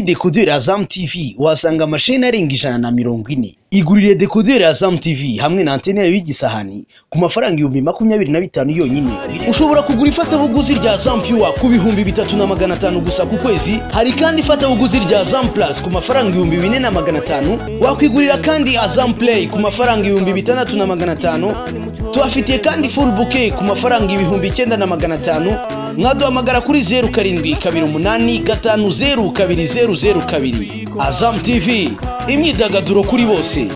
dekoderi Azam TV wasanga amasheni arenga 140. Igurire dekoderi Azam TV hamwe na antene yayo y'igisahani ku mafaranga 25,000 yonyine. Ushobora kugura ifatabuguzi rya Azam Pure ku 3,500 gusa ku kwezi. Hari kandi ifatabuguzi rya Azam Plus ku mafaranga 4,500. Wakwigurira kandi Azam Play ku mafaranga 6,500. Tuafitiye kandi full bouquet ku mafaranga 9,500. Mwaduhamagara kuri 0728502002. Azam TV, imyidagaduro kuri bose.